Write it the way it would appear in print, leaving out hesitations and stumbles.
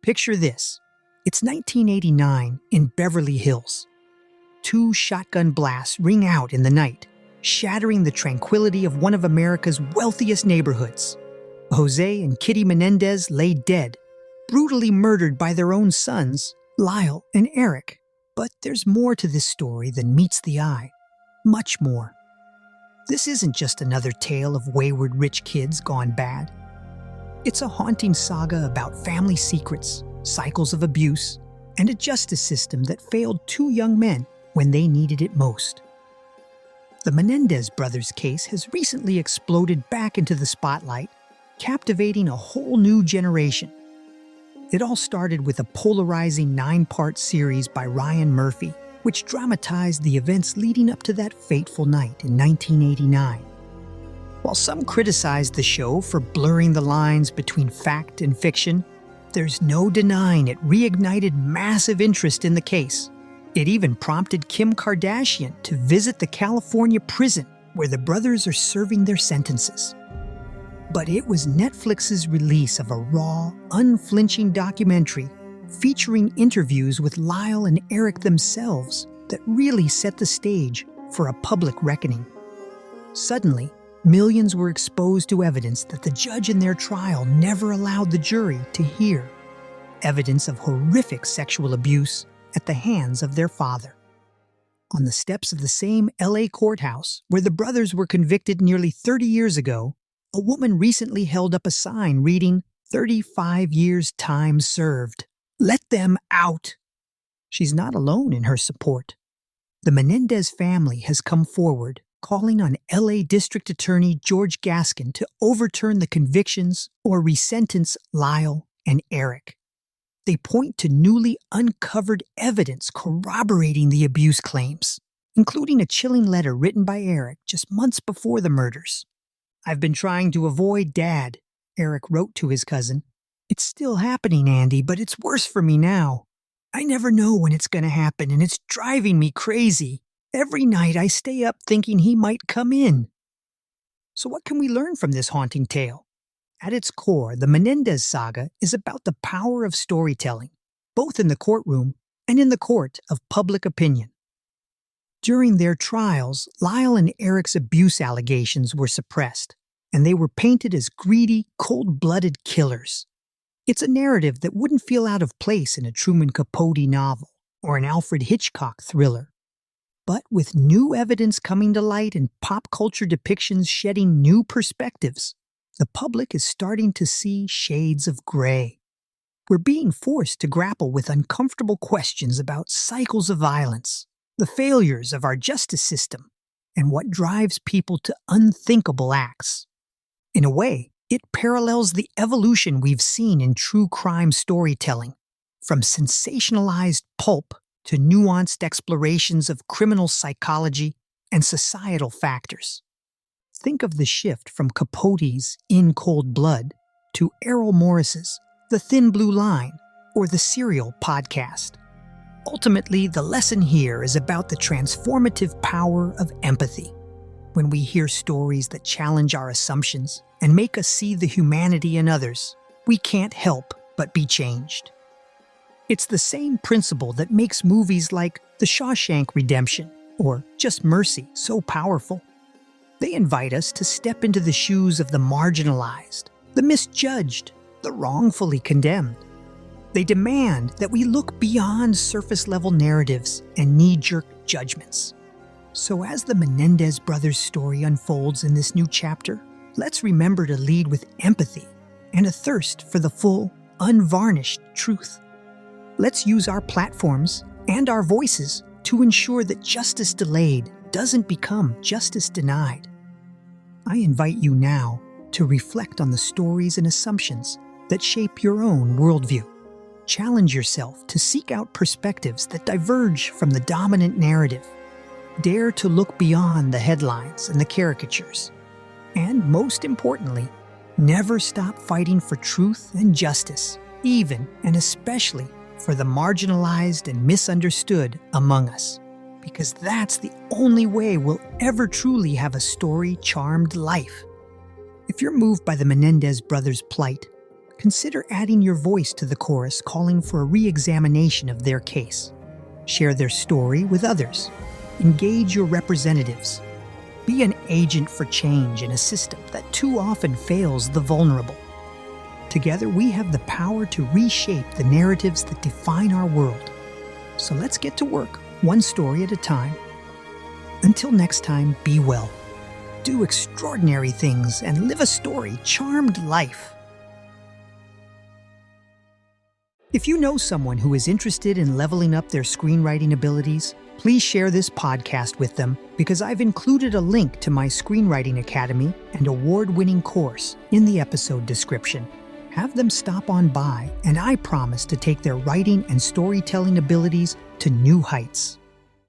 Picture this. It's 1989 in Beverly Hills. Two shotgun blasts ring out in the night, shattering the tranquility of one of America's wealthiest neighborhoods. Jose and Kitty Menendez lay dead, brutally murdered by their own sons, Lyle and Eric. But there's more to this story than meets the eye. Much more. This isn't just another tale of wayward rich kids gone bad. It's a haunting saga about family secrets, cycles of abuse, and a justice system that failed two young men when they needed it most. The Menendez brothers case has recently exploded back into the spotlight, captivating a whole new generation. It all started with a polarizing 9-part series by Ryan Murphy, which dramatized the events leading up to that fateful night in 1989. While some criticized the show for blurring the lines between fact and fiction, there's no denying it reignited massive interest in the case. It even prompted Kim Kardashian to visit the California prison where the brothers are serving their sentences. But it was Netflix's release of a raw, unflinching documentary featuring interviews with Lyle and Eric themselves that really set the stage for a public reckoning. Suddenly, millions were exposed to evidence that the judge in their trial never allowed the jury to hear. Evidence of horrific sexual abuse at the hands of their father. On the steps of the same LA courthouse where the brothers were convicted nearly 30 years ago, a woman recently held up a sign reading, "35 years time served. Let them out." She's not alone in her support. The Menendez family has come forward, calling on LA District Attorney George Gaskin to overturn the convictions or resentence Lyle and Eric. They point to newly uncovered evidence corroborating the abuse claims, including a chilling letter written by Eric just months before the murders. "I've been trying to avoid Dad," Eric wrote to his cousin. "It's still happening, Andy, but it's worse for me now. I never know when it's going to happen, and it's driving me crazy. Every night I stay up thinking he might come in." So what can we learn from this haunting tale? At its core, the Menendez saga is about the power of storytelling, both in the courtroom and in the court of public opinion. During their trials, Lyle and Eric's abuse allegations were suppressed, and they were painted as greedy, cold-blooded killers. It's a narrative that wouldn't feel out of place in a Truman Capote novel or an Alfred Hitchcock thriller. But with new evidence coming to light and pop culture depictions shedding new perspectives, the public is starting to see shades of gray. We're being forced to grapple with uncomfortable questions about cycles of violence, the failures of our justice system, and what drives people to unthinkable acts. In a way, it parallels the evolution we've seen in true crime storytelling, from sensationalized pulp to nuanced explorations of criminal psychology and societal factors. Think of the shift from Capote's In Cold Blood to Errol Morris's The Thin Blue Line or the Serial podcast. Ultimately, the lesson here is about the transformative power of empathy. When we hear stories that challenge our assumptions and make us see the humanity in others, we can't help but be changed. It's the same principle that makes movies like The Shawshank Redemption or Just Mercy so powerful. They invite us to step into the shoes of the marginalized, the misjudged, the wrongfully condemned. They demand that we look beyond surface-level narratives and knee-jerk judgments. So as the Menendez brothers' story unfolds in this new chapter, let's remember to lead with empathy and a thirst for the full, unvarnished truth. Let's use our platforms and our voices to ensure that justice delayed doesn't become justice denied. I invite you now to reflect on the stories and assumptions that shape your own worldview. Challenge yourself to seek out perspectives that diverge from the dominant narrative. Dare to look beyond the headlines and the caricatures. And most importantly, never stop fighting for truth and justice, even and especially for the marginalized and misunderstood among us. Because that's the only way we'll ever truly have a story-charmed life. If you're moved by the Menendez brothers' plight, Consider adding your voice to the chorus, calling for a re-examination of their case. Share their story with others. Engage your representatives. Be an agent for change in a system that too often fails the vulnerable. Together, we have the power to reshape the narratives that define our world. So let's get to work, one story at a time. Until next time, be well. Do extraordinary things and live a story-charmed life. If you know someone who is interested in leveling up their screenwriting abilities, please share this podcast with them because I've included a link to my Screenwriting Academy and award-winning course in the episode description. Have them stop on by, and I promise to take their writing and storytelling abilities to new heights.